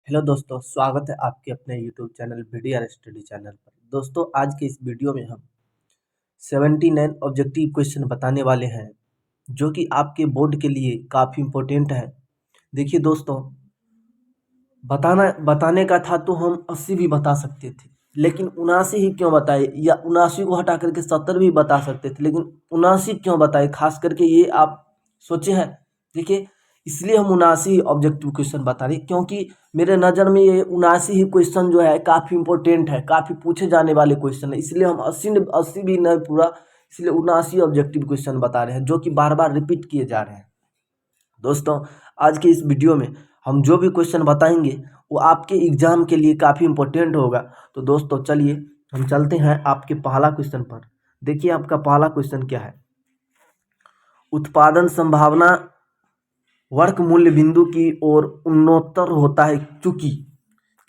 Hello दोस्तों, स्वागत है आपके अपने YouTube channel video study channel पर। दोस्तों, आज के इस वीडियो में हम 79 ऑब्जेक्टिव क्वेश्चन बताने वाले हैं जो कि आपके बोर्ड के लिए काफ़ी इम्पोर्टेंट है। देखिए दोस्तों, बताने का था तो हम 80 भी बता सकते थे, लेकिन 79 ही क्यों बताए, या 79 को हटा करके 70 भी बता सकते थे, लेकिन 79 क्यों बताए, खास करके ये आप सोचे हैं। देखिए, इसलिए हम 79 ऑब्जेक्टिव क्वेश्चन बता रहे, क्योंकि मेरे नज़र में ये 79 ही क्वेश्चन जो है काफ़ी इंपॉर्टेंट है, काफ़ी पूछे जाने वाले क्वेश्चन है। इसलिए हम 80 भी नहीं पूरा, इसलिए 79 ऑब्जेक्टिव क्वेश्चन बता रहे हैं जो कि बार बार रिपीट किए जा रहे हैं। दोस्तों, आज के इस वीडियो में हम जो भी क्वेश्चन बताएंगे वो आपके एग्जाम के लिए काफ़ी इंपॉर्टेंट होगा। तो दोस्तों चलिए हम चलते हैं आपके पहला क्वेश्चन पर। देखिए, आपका पहला क्वेश्चन क्या है। उत्पादन संभावना वर्ग मूल्य बिंदु की ओर उन्नतर होता है, चूंकि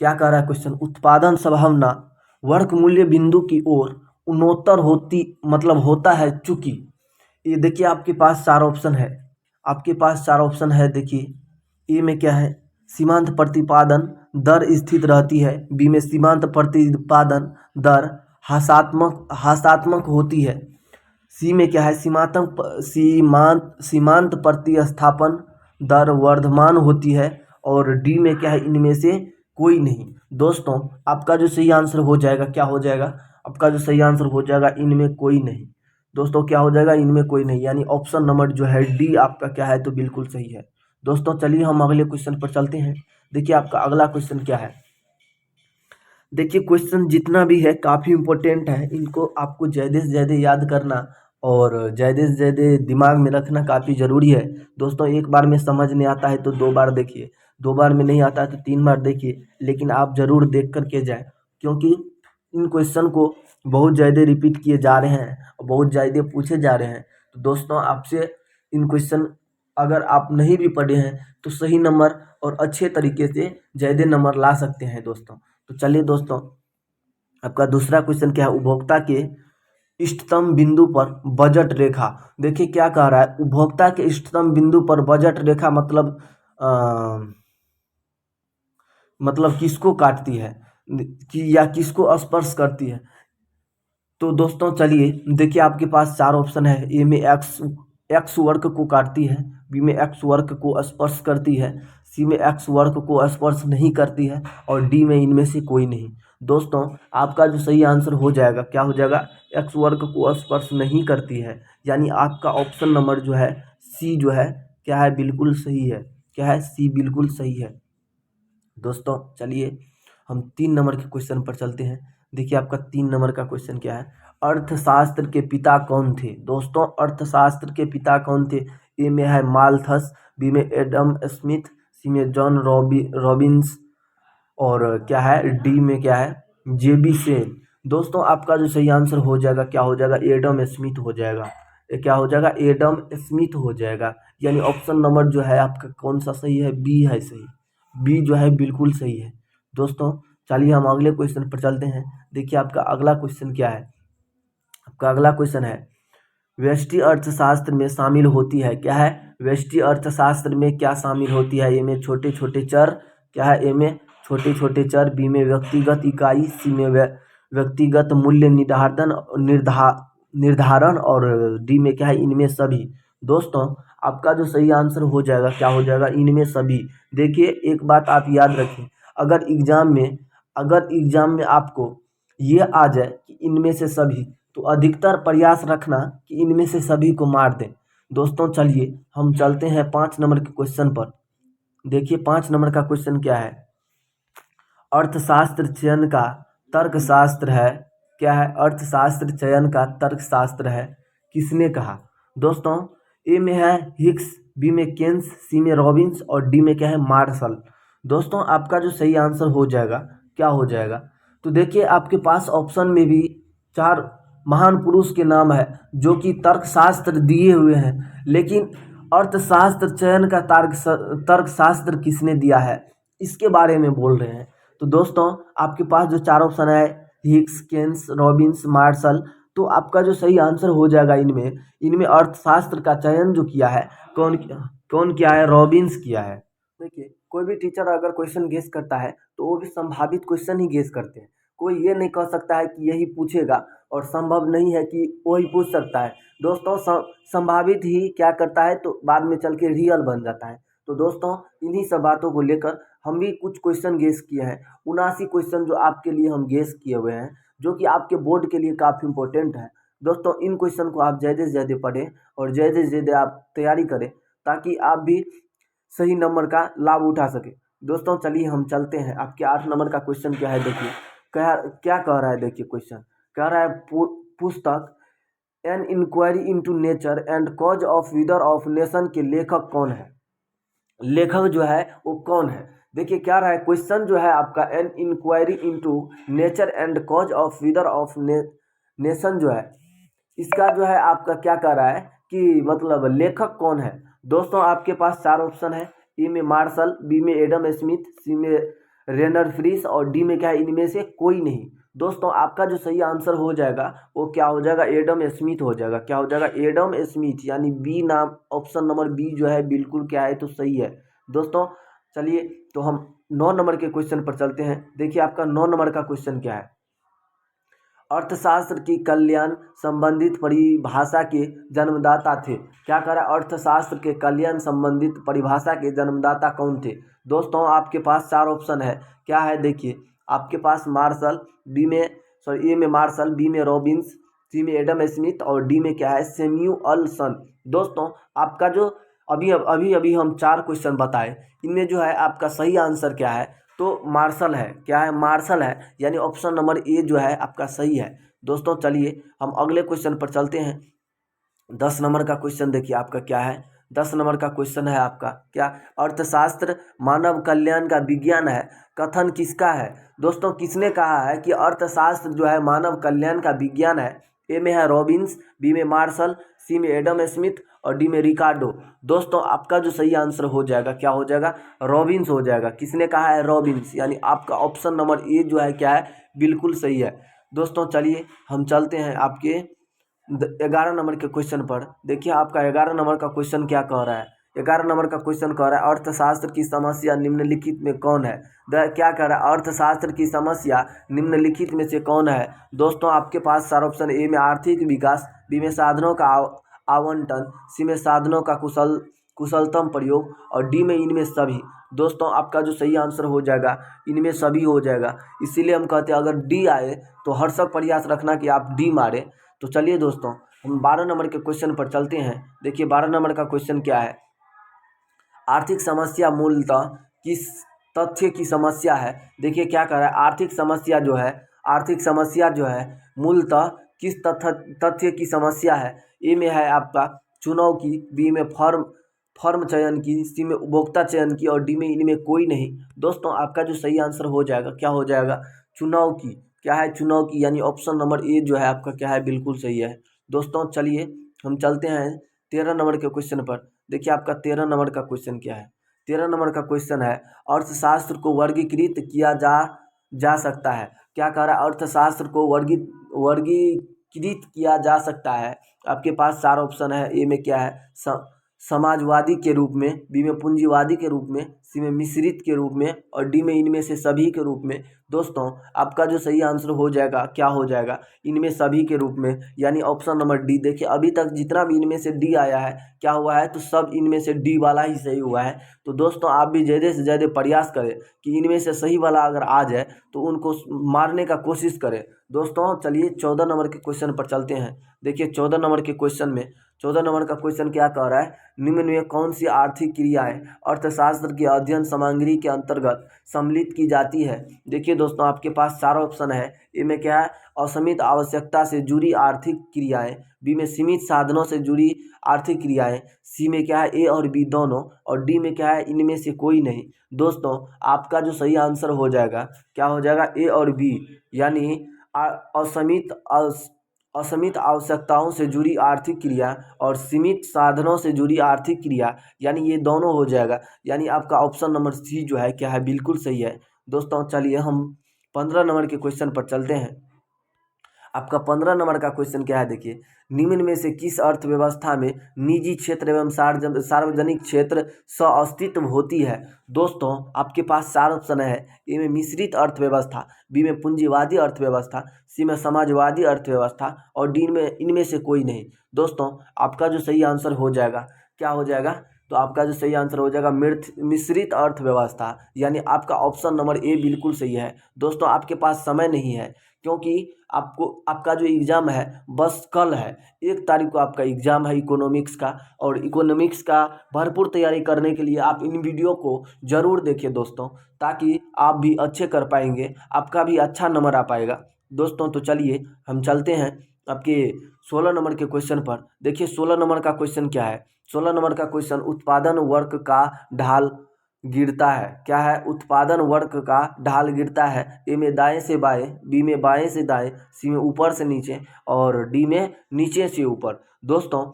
क्या कह रहा है क्वेश्चन, उत्पादन संभावना वर्ग मूल्य बिंदु की ओर उन्नतर होती मतलब होता है, चूंकि ये देखिए आपके पास चार ऑप्शन है। देखिए, ए में क्या है, सीमांत प्रतिपादन दर स्थित रहती है। बी में सीमांत प्रतिपादन दर हासात्मक होती है। सी में क्या है, सीमांत प्रतिस्थापन दर वर्धमान होती है। और डी में क्या है, इनमें से कोई नहीं। दोस्तों, आपका जो सही आंसर हो जाएगा, क्या हो जाएगा, आपका जो सही आंसर हो जाएगा, इनमें कोई नहीं। दोस्तों, क्या हो जाएगा, इनमें कोई नहीं, यानी ऑप्शन नंबर जो है डी आपका क्या है, तो बिल्कुल सही है। दोस्तों चलिए हम अगले क्वेश्चन पर चलते हैं। देखिए, आपका अगला क्वेश्चन क्या है। देखिए, क्वेश्चन जितना भी है काफ़ी इंपॉर्टेंट है, इनको आपको ज़्यादा से ज़्यादा याद करना और ज़्यादा से ज़्यादा दिमाग में रखना काफ़ी ज़रूरी है। दोस्तों, एक बार में समझ नहीं आता है तो दो बार देखिए, दो बार में नहीं आता है तो तीन बार देखिए, लेकिन आप ज़रूर देख कर के जाएँ, क्योंकि इन क्वेश्चन को बहुत ज़्यादा रिपीट किए जा रहे हैं और बहुत ज़्यादा पूछे जा रहे हैं। तो दोस्तों, आपसे इन क्वेश्चन अगर आप नहीं भी पढ़े हैं तो सही नंबर और अच्छे तरीके से ज़्यादा नंबर ला सकते हैं दोस्तों। तो चलिए दोस्तों, आपका दूसरा क्वेश्चन क्या है, उपभोक्ता के इष्टतम बिंदु पर बजट रेखा। देखिए क्या कह रहा है, उपभोक्ता के इष्टतम बिंदु पर बजट रेखा मतलब किसको काटती है कि या किसको स्पर्श करती है। तो दोस्तों चलिए, देखिए आपके पास चार ऑप्शन है। ए में एक्स वर्ग को काटती है, बी में एक्स वर्ग को स्पर्श करती है, सी में एक्स वर्ग को स्पर्श नहीं करती है, और डी में इनमें से कोई नहीं। दोस्तों, आपका जो सही आंसर हो जाएगा, क्या हो जाएगा, एक्स वर्ग को स्पर्श नहीं करती है, यानी आपका ऑप्शन नंबर जो है सी जो है क्या है, बिल्कुल सही है। क्या है, सी बिल्कुल सही है। दोस्तों चलिए हम 3 नंबर के क्वेश्चन पर चलते हैं। देखिए, आपका 3 नंबर का क्वेश्चन क्या है, अर्थशास्त्र के पिता कौन थे। दोस्तों, अर्थशास्त्र के पिता कौन थे। ए में है माल्थस, बी में एडम स्मिथ, सी में जॉन रॉबिन्स, और क्या है, डी में क्या है, जेबी सेन। दोस्तों, आपका जो सही आंसर हो जाएगा, क्या हो जाएगा, एडम स्मिथ हो जाएगा। ये क्या हो जाएगा, एडम स्मिथ हो जाएगा। यानी ऑप्शन नंबर जो है आपका कौन सा सही है, बी है सही। बी जो है बिल्कुल सही है। दोस्तों चलिए हम अगले क्वेश्चन पर चलते हैं। देखिए, आपका अगला क्वेश्चन क्या है। आपका अगला क्वेश्चन है, व्यष्टि अर्थशास्त्र में शामिल होती है। क्या है, व्यष्टि अर्थशास्त्र में क्या शामिल होती है। ए में छोटे छोटे चर, क्या है, ए में छोटे छोटे चर, बी में व्यक्तिगत इकाई, सी में व्यक्तिगत मूल्य निर्धारण, और डी में क्या है, इनमें सभी। दोस्तों, आपका जो सही आंसर हो जाएगा, क्या हो जाएगा, इनमें सभी। देखिए, एक बात आप याद रखें, अगर एग्जाम में आपको ये आ जाए कि इनमें से सभी, तो अधिकतर प्रयास रखना कि इनमें से सभी को मार दें। दोस्तों चलिए हम चलते हैं 5 नंबर के क्वेश्चन पर। देखिए, 5 नंबर का क्वेश्चन क्या है, अर्थशास्त्र चयन का तर्कशास्त्र है। क्या है, अर्थशास्त्र चयन का तर्कशास्त्र है, किसने कहा। दोस्तों, ए में है हिक्स, बी में केन्स, सी में रॉबिन्स, और डी में क्या है, मार्शल। दोस्तों, आपका जो सही आंसर हो जाएगा, क्या हो जाएगा, तो देखिए आपके पास ऑप्शन में भी 4 महान पुरुष के नाम है जो कि तर्कशास्त्र दिए हुए हैं, लेकिन अर्थशास्त्र चयन का तर्कशास्त्र किसने दिया है, इसके बारे में बोल रहे हैं। तो दोस्तों, आपके पास जो 4 ऑप्शन है, हिक्स, केन्स, रॉबिन्स, मार्शल, तो आपका जो सही आंसर हो जाएगा, इनमें अर्थशास्त्र का चयन जो किया है, कौन किया है, रॉबिन्स किया है। देखिए, कोई भी टीचर अगर क्वेश्चन गेस करता है तो वो भी संभावित क्वेश्चन ही गेस करते हैं। कोई ये नहीं कह सकता है कि यही पूछेगा और संभव नहीं है कि वही पूछ सकता है। दोस्तों संभावित ही क्या करता है तो बाद में चल के रियल बन जाता है। तो दोस्तों इन्हीं सब बातों को लेकर हम भी कुछ क्वेश्चन गेस किए हैं, 79 क्वेश्चन जो आपके लिए हम गेस किए हुए हैं, जो कि आपके बोर्ड के लिए काफ़ी इंपॉर्टेंट है। दोस्तों इन क्वेश्चन को आप ज़्यादा से ज़्यादा पढ़ें और ज़्यादा से ज़्यादा आप तैयारी करें, ताकि आप भी सही नंबर का लाभ उठा सके। दोस्तों चलिए हम चलते हैं। आपके 8 नंबर का क्वेश्चन क्या है देखिए, क्या कह रहा है देखिए। क्वेश्चन कह रहा है पुस्तक an inquiry into nature and cause of विदर ऑफ नेशन के लेखक कौन है। लेखक जो है वो कौन है। देखिए क्या रहा है क्वेश्चन जो है आपका, an inquiry into nature and cause of विदर ऑफ नेशन जो है, इसका जो है आपका क्या कह रहा है कि मतलब लेखक कौन है। दोस्तों आपके पास 4 ऑप्शन है, ए में मार्शल, बी में एडम स्मिथ, सी में रेनर फ्रीस और डी में क्या है इनमें से कोई नहीं। दोस्तों आपका जो सही आंसर हो जाएगा वो क्या हो जाएगा, एडम स्मिथ हो जाएगा। क्या हो जाएगा, एडम स्मिथ, यानी बी नाम, ऑप्शन नंबर बी जो है बिल्कुल क्या है तो सही है। दोस्तों चलिए तो हम 9 नंबर के क्वेश्चन पर चलते हैं। देखिए आपका 9 नंबर का क्वेश्चन क्या है, अर्थशास्त्र की कल्याण संबंधित परिभाषा के जन्मदाता थे। क्या कह रहा है, अर्थशास्त्र के कल्याण संबंधित परिभाषा के जन्मदाता कौन थे। दोस्तों आपके पास 4 ऑप्शन है, क्या है देखिए, आपके पास मार्शल, ए में मार्शल, बी में रॉबिन्स, सी में एडम स्मिथ और डी में क्या है सैमुअलसन। दोस्तों आपका जो अभी अभी हम 4 क्वेश्चन बताए, इनमें जो है आपका सही आंसर क्या है तो मार्शल है। क्या है, मार्शल है, यानी ऑप्शन नंबर ए जो है आपका सही है। दोस्तों चलिए हम अगले क्वेश्चन पर चलते हैं। 10 नंबर का क्वेश्चन देखिए आपका क्या है। 10 नंबर का क्वेश्चन है आपका क्या, अर्थशास्त्र मानव कल्याण का विज्ञान है, कथन किसका है। दोस्तों किसने कहा है कि अर्थशास्त्र जो है मानव कल्याण का विज्ञान है। ए में है रॉबिन्स, बी में मार्शल, सी में एडम स्मिथ और डी में रिकार्डो। दोस्तों आपका जो सही आंसर हो जाएगा क्या हो जाएगा, रॉबिन्स हो जाएगा। किसने कहा है, रॉबिन्स, यानी आपका ऑप्शन नंबर ए जो है क्या है बिल्कुल सही है। दोस्तों चलिए हम चलते हैं आपके 11 नंबर के क्वेश्चन पर। देखिए आपका 11 नंबर का क्वेश्चन क्या कह रहा है। 11 नंबर का क्वेश्चन कह रहा है, अर्थशास्त्र की समस्या निम्नलिखित में कौन है। क्या कह रहा है, अर्थशास्त्र की समस्या निम्नलिखित में से कौन है। दोस्तों आपके पास 4 ऑप्शन, ए में आर्थिक विकास, बी में साधनों का आवंटन, सी में साधनों का कुशलतम प्रयोग और डी में इनमें सभी। दोस्तों आपका जो सही आंसर हो जाएगा इनमें सभी हो जाएगा। इसीलिए हम कहते हैं अगर डी आए तो हर्षक प्रयास रखना कि आप डी मारे। तो चलिए दोस्तों हम 12 नंबर के क्वेश्चन पर चलते हैं। देखिए 12 नंबर का क्वेश्चन क्या है, आर्थिक समस्या मूलतः किस तथ्य की समस्या है। देखिए क्या कह रहा है, आर्थिक समस्या जो है मूलतः किस तथ्य की समस्या है। ए में है आपका चुनाव की, बी में फर्म चयन की, सी में उपभोक्ता चयन की और डी में इनमें कोई नहीं। दोस्तों आपका जो सही आंसर हो जाएगा क्या हो जाएगा, चुनाव की। क्या है, चुनाव की, यानी ऑप्शन नंबर ए जो है आपका क्या है बिल्कुल सही है। दोस्तों चलिए हम चलते हैं 13 नंबर के क्वेश्चन पर। देखिए आपका 13 नंबर का क्वेश्चन क्या है। 13 नंबर का क्वेश्चन है, अर्थशास्त्र को वर्गीकृत किया जा सकता है। क्या कह रहा है, अर्थशास्त्र को वर्गीकृत किया जा सकता है। आपके पास 4 ऑप्शन है, ए में क्या है समाजवादी के रूप में, बी में पूंजीवादी के रूप में, सी में मिश्रित के रूप में और डी में इनमें से सभी के रूप में। दोस्तों आपका जो सही आंसर हो जाएगा क्या हो जाएगा, इनमें सभी के रूप में, यानी ऑप्शन नंबर डी। देखिए अभी तक जितना भी इनमें से डी आया है क्या हुआ है तो सब इनमें से डी वाला ही सही हुआ है। तो दोस्तों आप भी ज़्यादा से ज़्यादा प्रयास करें कि इनमें से सही वाला अगर आ जाए तो उनको मारने का कोशिश करें। दोस्तों चलिए 14 नंबर के क्वेश्चन पर चलते हैं। देखिए 14 नंबर के क्वेश्चन में, 14 नंबर का क्वेश्चन क्या कह रहा है, निम्न में कौन सी आर्थिक क्रियाएं अर्थशास्त्र की अध्ययन सामग्री के अंतर्गत सम्मिलित की जाती है। देखिए दोस्तों आपके पास 4 ऑप्शन है, ए में क्या है असीमित आवश्यकता से जुड़ी आर्थिक क्रियाएं, बी में सीमित साधनों से जुड़ी आर्थिक क्रियाएं, सी में क्या है ए और बी दोनों और डी में क्या है इनमें से कोई नहीं। दोस्तों आपका जो सही आंसर हो जाएगा क्या हो जाएगा, ए और बी, यानी असीमित आवश्यकताओं से जुड़ी आर्थिक क्रिया और सीमित साधनों से जुड़ी आर्थिक क्रिया, यानी ये दोनों हो जाएगा। यानी आपका ऑप्शन नंबर सी जो है क्या है बिल्कुल सही है। दोस्तों चलिए हम 15 नंबर के क्वेश्चन पर चलते हैं। आपका 15 नंबर का क्वेश्चन क्या है, देखिए, निम्न में से किस अर्थव्यवस्था में निजी क्षेत्र एवं सार्वजनिक क्षेत्र सह-अस्तित्व होती है। दोस्तों आपके पास 4 ऑप्शन है। ए में मिश्रित अर्थव्यवस्था, बी में पूंजीवादी अर्थव्यवस्था, सी में समाजवादी अर्थव्यवस्था और डी में इनमें से कोई नहीं। दोस्तों आपका जो सही आंसर हो जाएगा, क्या हो जाएगा, तो आपका जो सही आंसर हो जाएगा मिश्रित अर्थव्यवस्था, यानी आपका ऑप्शन नंबर ए बिल्कुल सही है। दोस्तों आपके पास समय नहीं है, क्योंकि आपका जो एग्ज़ाम है बस कल है, 1 तारीख को आपका एग्ज़ाम है इकोनॉमिक्स का। और इकोनॉमिक्स का भरपूर तैयारी करने के लिए आप इन वीडियो को ज़रूर देखिए दोस्तों, ताकि आप भी अच्छे कर पाएंगे, आपका भी अच्छा नंबर आ पाएगा। दोस्तों तो चलिए हम चलते हैं आपके 16 नंबर के क्वेश्चन पर। देखिए 16 नंबर का क्वेश्चन क्या है। 16 नंबर का क्वेश्चन, उत्पादन वक्र का ढाल गिरता है। क्या है, उत्पादन वक्र का ढाल गिरता है। ए में दाएं से बाएं, बी में बाएं से दाएं, सी में ऊपर से नीचे और डी में नीचे से ऊपर। दोस्तों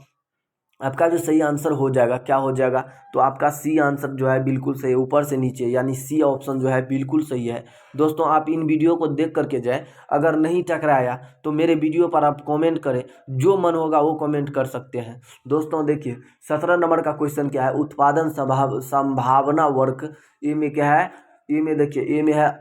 आपका जो सही आंसर हो जाएगा, क्या हो जाएगा, तो आपका सी आंसर जो है बिल्कुल सही है, ऊपर से नीचे, यानी सी ऑप्शन जो है बिल्कुल सही है। दोस्तों आप इन वीडियो को देख करके जाए, अगर नहीं टकराया तो मेरे वीडियो पर आप कमेंट करें, जो मन होगा वो कमेंट कर सकते हैं। दोस्तों देखिए 17 नंबर का क्वेश्चन क्या है, उत्पादन संभावना वक्र। ए में क्या है, ए में देखिए, ए में है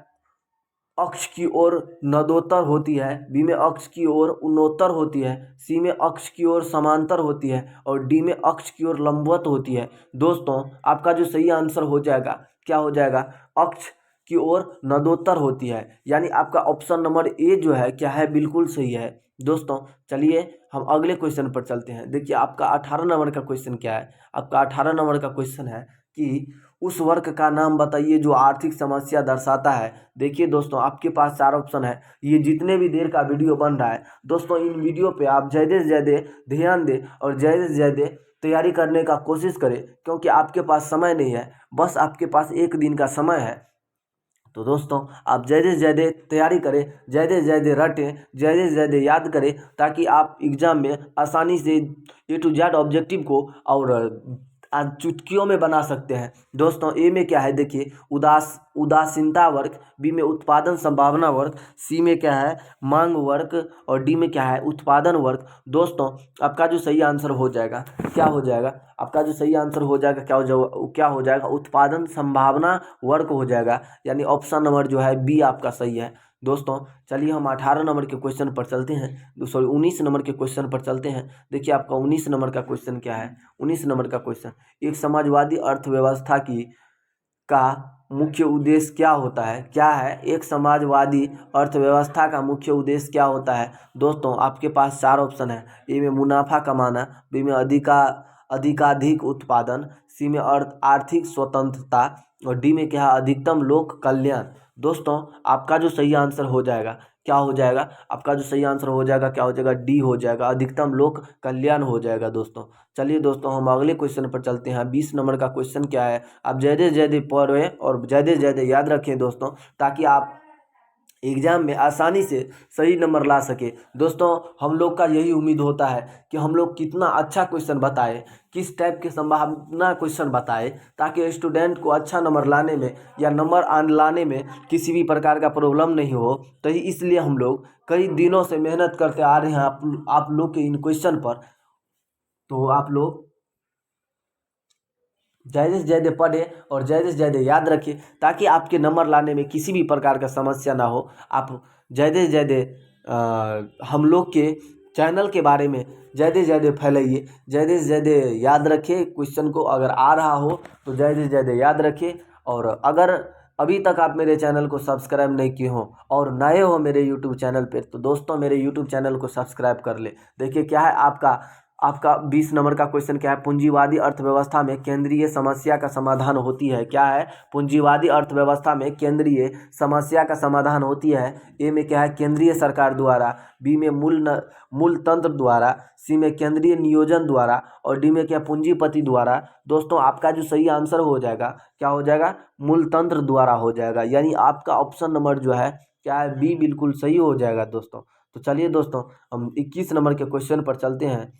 अक्ष की ओर नदोत्तर होती है, बी में अक्ष की ओर उन्नोत्तर होती है, सी में अक्ष की ओर समांतर होती है और डी में अक्ष की ओर लंबवत होती है। दोस्तों आपका जो सही आंसर हो जाएगा, क्या हो जाएगा, अक्ष की ओर नदोत्तर होती है, यानी आपका ऑप्शन नंबर ए जो है क्या है, बिल्कुल सही है। दोस्तों चलिए हम अगले क्वेश्चन पर चलते हैं। देखिए आपका 18 नंबर का क्वेश्चन क्या है। आपका 18 नंबर का क्वेश्चन है कि उस वर्ग का नाम बताइए जो आर्थिक समस्या दर्शाता है। देखिए दोस्तों आपके पास 4 ऑप्शन है। ये जितने भी देर का वीडियो बन रहा है दोस्तों, इन वीडियो पे आप ज़्यादा से ज़्यादा ध्यान दें और ज़्यादा से ज़्यादा तैयारी करने का कोशिश करें, क्योंकि आपके पास समय नहीं है, बस आपके पास 1 दिन का समय है। तो दोस्तों आप ज़्यादा से ज़्यादा तैयारी करें, ज़्यादा से ज़्यादा रटें, ज़्यादा से ज़्यादा याद करें, ताकि आप एग्ज़ाम में आसानी से ए टू जेड ऑब्जेक्टिव को और आज चुटकियों में बना सकते हैं। दोस्तों ए में क्या है, देखिए, उदासीनता वर्ग, बी में उत्पादन संभावना वर्ग, सी में क्या है, मांग वर्ग और डी में क्या है, उत्पादन वर्ग। दोस्तों आपका जो सही आंसर हो जाएगा, क्या हो जाएगा, आपका जो सही आंसर हो जाएगा, क्या हो जाएगा, उत्पादन संभावना वर्ग हो जाएगा, यानी ऑप्शन नंबर जो है बी आपका सही है। दोस्तों चलिए हम 18 नंबर के क्वेश्चन पर चलते हैं, सॉरी 19 नंबर के क्वेश्चन पर चलते हैं। देखिए आपका 19 नंबर का क्वेश्चन क्या है। 19 नंबर का क्वेश्चन, एक समाजवादी अर्थव्यवस्था का मुख्य उद्देश्य क्या होता है। क्या है, एक समाजवादी अर्थव्यवस्था का मुख्य उद्देश्य क्या होता है। दोस्तों आपके पास 4 ऑप्शन है। ए में मुनाफा कमाना, बी में अधिकाधिक उत्पादन, सी में आर्थिक स्वतंत्रता और डी में क्या है, अधिकतम लोक कल्याण। दोस्तों आपका जो सही आंसर हो जाएगा, क्या हो जाएगा, आपका जो सही आंसर हो जाएगा, क्या हो जाएगा, डी हो जाएगा, अधिकतम लोक कल्याण हो जाएगा। दोस्तों चलिए दोस्तों हम अगले क्वेश्चन पर चलते हैं। 20 नंबर का क्वेश्चन क्या है, आप ज़्यादा से ज़्यादा पढ़ें और ज़्यादा से ज़्यादा याद रखें दोस्तों, ताकि आप एग्ज़ाम में आसानी से सही नंबर ला सके। दोस्तों हम लोग का यही उम्मीद होता है कि हम लोग कितना अच्छा क्वेश्चन बताएं, किस टाइप के संभावना क्वेश्चन बताएं, ताकि स्टूडेंट को अच्छा नंबर लाने में या नंबर लाने में किसी भी प्रकार का प्रॉब्लम नहीं हो। तो इसलिए हम लोग कई दिनों से मेहनत करते आ रहे हैं आप लोग के इन क्वेश्चन पर। तो आप लोग ज़्यादा से ज़्यादा पढ़ें और ज़्यादा से ज़्यादा याद रखें, ताकि आपके नंबर लाने में किसी भी प्रकार का समस्या ना हो। आप ज़्यादा से ज़्यादा हम लोग के चैनल के बारे में ज़्यादा से ज़्यादा फैलाइए, ज़्यादा से ज़्यादा याद रखें क्वेश्चन को। अगर आ रहा हो तो ज़्यादा से ज़्यादा याद रखें। और अगर अभी तक आप मेरे चैनल को सब्सक्राइब नहीं किए हों और नए हो मेरे यूट्यूब चैनल पर, तो दोस्तों मेरे यूट्यूब चैनल को सब्सक्राइब कर ले। देखिए क्या है, आपका 20 नंबर का क्वेश्चन क्या है, पूंजीवादी अर्थव्यवस्था में केंद्रीय समस्या का समाधान होती है। क्या है, पूंजीवादी अर्थव्यवस्था में केंद्रीय समस्या का समाधान होती है। ए में क्या है, केंद्रीय सरकार द्वारा, बी में मूल तंत्र द्वारा, सी में केंद्रीय नियोजन द्वारा और डी में क्या, पूंजीपति द्वारा। दोस्तों आपका जो सही आंसर हो जाएगा, क्या हो जाएगा, मूल तंत्र द्वारा हो जाएगा, यानी आपका ऑप्शन नंबर जो है क्या है, बी बिल्कुल सही हो जाएगा। दोस्तों तो चलिए दोस्तों हम 21 नंबर के क्वेश्चन पर चलते हैं।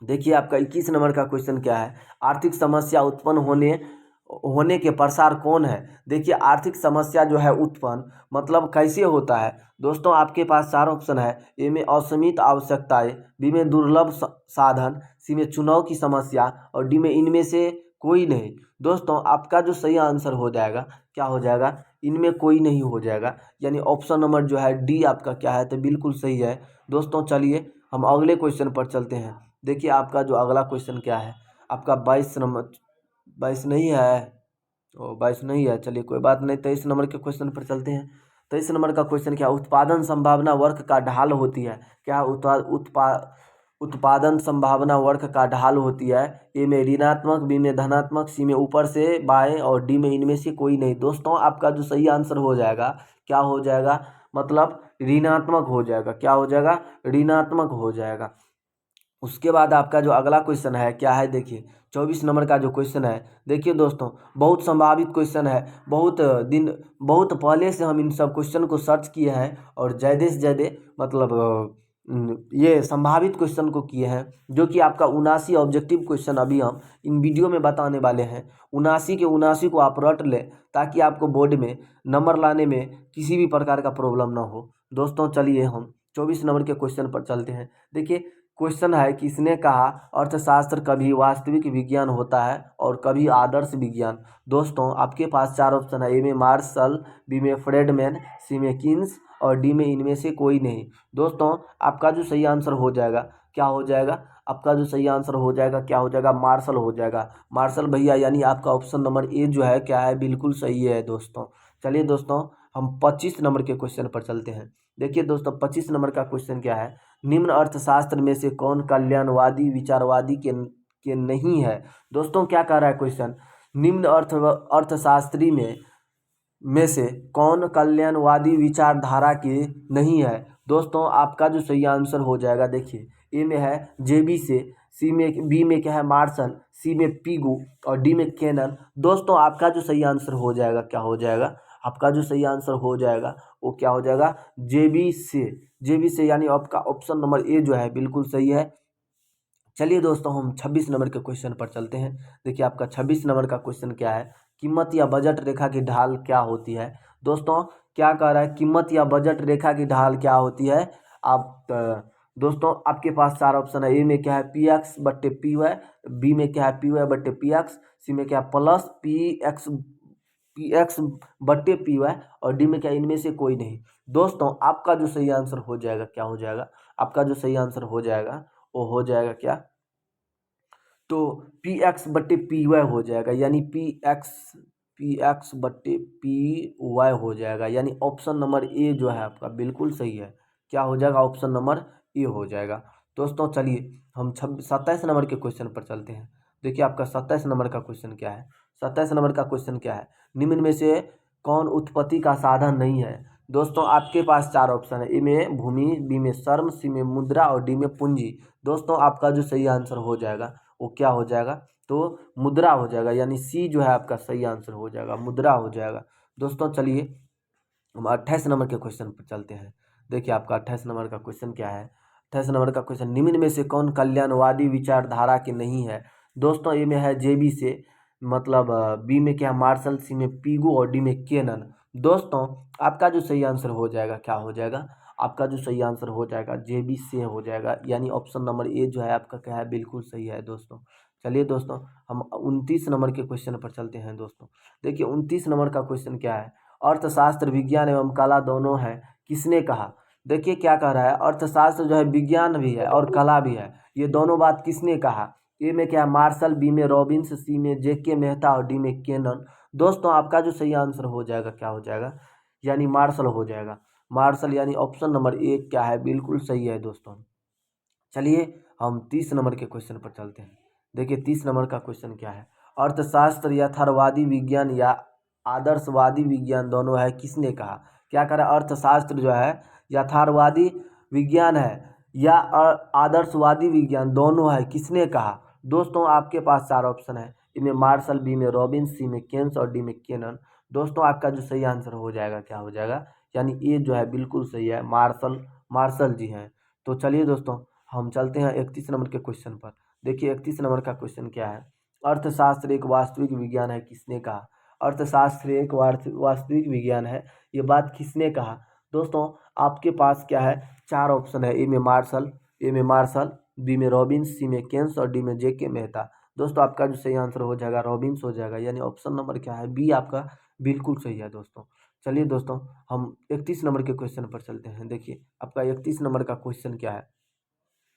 देखिए आपका 21 नंबर का क्वेश्चन क्या है, आर्थिक समस्या उत्पन्न होने के प्रसार कौन है। देखिए आर्थिक समस्या जो है उत्पन्न मतलब कैसे होता है। दोस्तों आपके पास चार ऑप्शन है। ए में असीमित आवश्यकताएं, बी में दुर्लभ साधन, सी में चुनाव की समस्या और डी में इनमें से कोई नहीं। दोस्तों आपका जो सही आंसर हो जाएगा क्या हो जाएगा, इनमें कोई नहीं हो जाएगा, यानी ऑप्शन नंबर जो है डी आपका क्या है तो बिल्कुल सही है। दोस्तों चलिए हम अगले क्वेश्चन पर चलते हैं। देखिए आपका जो अगला क्वेश्चन क्या है, आपका 22 नंबर, 22 नहीं है, ओ 22 नहीं है, चलिए कोई बात नहीं। 23 नंबर के क्वेश्चन पर चलते हैं। 23 नंबर का क्वेश्चन क्या, उत्पादन संभावना वर्क का ढाल होती है। क्या उत्पादन संभावना वर्क का ढाल होती है। ए में ऋणात्मक, बी में धनात्मक, सी में ऊपर से बाएं और डी में इनमें से कोई नहीं। दोस्तों आपका जो सही आंसर हो जाएगा क्या हो जाएगा, मतलब ऋणात्मक हो जाएगा। क्या हो जाएगा, ऋणात्मक हो जाएगा। उसके बाद आपका जो अगला क्वेश्चन है क्या है, देखिए 24 नंबर का जो क्वेश्चन है। देखिए दोस्तों बहुत संभावित क्वेश्चन है, बहुत पहले से हम इन सब क्वेश्चन को सर्च किए हैं और ज़्यादा से ज़्यादा मतलब ये संभावित क्वेश्चन को किए हैं, जो कि आपका 79 ऑब्जेक्टिव क्वेश्चन अभी हम इन वीडियो में बताने वाले हैं। 79 के 79 को आप रट लें ताकि आपको बोर्ड में नंबर लाने में किसी भी प्रकार का प्रॉब्लम ना हो। दोस्तों चलिए हम 24 नंबर के क्वेश्चन पर चलते हैं। देखिए क्वेश्चन है, किसने कहा अर्थशास्त्र कभी वास्तविक विज्ञान होता है और कभी आदर्श विज्ञान। दोस्तों आपके पास चार ऑप्शन है। ए में मार्शल, बी में फ्रेडमैन, सी में किन्स और डी में इनमें से कोई नहीं। दोस्तों आपका जो सही आंसर हो जाएगा क्या हो जाएगा, आपका जो सही आंसर हो जाएगा क्या हो जाएगा, मार्शल हो जाएगा। मार्शल भैया, यानी आपका ऑप्शन नंबर ए जो है क्या है, बिल्कुल सही है दोस्तों। चलिए दोस्तों हम 25 नंबर के क्वेश्चन पर चलते हैं। देखिए दोस्तों 25 नंबर का क्वेश्चन क्या है, निम्न अर्थशास्त्र में से कौन कल्याणवादी विचारवादी के नहीं है। दोस्तों क्या कह रहा है क्वेश्चन, निम्न अर्थशास्त्री में से कौन कल्याणवादी विचारधारा के नहीं है। दोस्तों आपका जो सही आंसर हो जाएगा, देखिए ए में है जेबी से, सी में, बी में क्या है मार्शन, सी में पीगू और डी में कैनन। दोस्तों आपका जो सही आंसर हो जाएगा क्या हो जाएगा, आपका जो सही आंसर हो जाएगा वो क्या हो जाएगा, जेबी से यानी आपका ऑप्शन नंबर ए जो है बिल्कुल सही है। चलिए दोस्तों हम 26 नंबर के क्वेश्चन पर चलते हैं। देखिए आपका 26 नंबर का क्वेश्चन क्या है, कीमत या बजट रेखा की ढाल क्या होती है। दोस्तों क्या कह रहा है, कीमत या बजट रेखा की ढाल क्या होती है। दोस्तों आपके पास चार ऑप्शन है। ए में क्या है पी एक्स बट्टे पी वाई, बी में क्या है पी वाई बट्टे पी एक्स, सी में क्या है प्लस पी एक्स बट्टे पी वाई और डी में क्या इनमें से कोई नहीं। दोस्तों आपका जो सही आंसर हो जाएगा क्या हो जाएगा, आपका जो सही आंसर हो जाएगा वो हो जाएगा क्या, तो पी एक्स बट्टे पी वाई हो जाएगा, यानी पी एक्स बट्टे पी वाई हो जाएगा, यानी ऑप्शन नंबर ए जो है आपका बिल्कुल सही है। क्या हो जाएगा, ऑप्शन नंबर ए हो जाएगा। दोस्तों चलिए हम 27 नंबर के क्वेश्चन पर चलते हैं। देखिए आपका 27 नंबर का क्वेश्चन क्या है, 27 नंबर का क्वेश्चन क्या है, निम्न में से कौन उत्पत्ति का साधन नहीं है। दोस्तों आपके पास चार ऑप्शन है। ए में भूमि, बी में श्रम, सी में मुद्रा और डी में पूंजी। दोस्तों आपका जो सही आंसर हो जाएगा वो क्या हो जाएगा, तो मुद्रा हो जाएगा, यानी सी जो है आपका सही आंसर हो जाएगा, मुद्रा हो जाएगा। दोस्तों चलिए हम 28 नंबर के क्वेश्चन पर चलते हैं। देखिए आपका 28 नंबर का क्वेश्चन क्या है, 28 नंबर का क्वेश्चन, निम्न में से कौन कल्याणवादी विचारधारा के नहीं है। दोस्तों ए में है जेबी से, मतलब बी में क्या है मार्शल, सी में पीगू और डी में केनन। दोस्तों आपका जो सही आंसर हो जाएगा क्या हो जाएगा, आपका जो सही आंसर हो जाएगा जेबी से हो जाएगा, यानी ऑप्शन नंबर ए जो है आपका क्या है बिल्कुल सही है दोस्तों। चलिए दोस्तों हम 29 नंबर के क्वेश्चन पर चलते हैं। दोस्तों देखिए 29 नंबर का क्वेश्चन क्या है, अर्थशास्त्र विज्ञान एवं कला दोनों है, किसने कहा। देखिए क्या कह रहा है, अर्थशास्त्र जो है विज्ञान भी है और कला भी है, ये दोनों बात किसने कहा। ए में क्या है मार्शल, बी में रॉबिन्स, सी में जेके मेहता और डी में केनन। दोस्तों आपका जो सही आंसर हो जाएगा क्या हो जाएगा, यानी मार्शल हो जाएगा, मार्शल, यानी ऑप्शन नंबर ए क्या है बिल्कुल सही है दोस्तों। चलिए हम 30 नंबर के क्वेश्चन पर चलते हैं। देखिए 30 नंबर का क्वेश्चन क्या है, अर्थशास्त्र यथार्थवादी विज्ञान या आदर्शवादी विज्ञान दोनों है, किसने कहा। क्या कह रहा है, अर्थशास्त्र जो है यथार्थवादी विज्ञान है या आदर्शवादी विज्ञान दोनों है, किसने कहा। दोस्तों आपके पास चार ऑप्शन है। इनमें मार्शल, बी में रॉबिन्स, सी में केन्स और डी में केनन। दोस्तों आपका जो सही आंसर हो जाएगा क्या हो जाएगा, यानी ए जो है बिल्कुल सही है, मार्शल जी हैं। तो चलिए दोस्तों हम चलते हैं 31 नंबर के क्वेश्चन पर। देखिए 31 नंबर का क्वेश्चन क्या है, अर्थशास्त्र एक वास्तविक विज्ञान है, किसने कहा? अर्थशास्त्र एक वास्तविक विज्ञान है, ये बात किसने कहा? दोस्तों आपके पास क्या है, चार ऑप्शन है, ए में मार्शल, बी में रॉबिन्स, सी में केन्स और डी में जेके मेहता। दोस्तों आपका जो सही आंसर हो जाएगा रॉबिन्स हो जाएगा, यानी ऑप्शन नंबर क्या है, बी आपका बिल्कुल सही है दोस्तों। चलिए दोस्तों हम 31 नंबर के क्वेश्चन पर चलते हैं। देखिए आपका 31 नंबर का क्वेश्चन क्या है।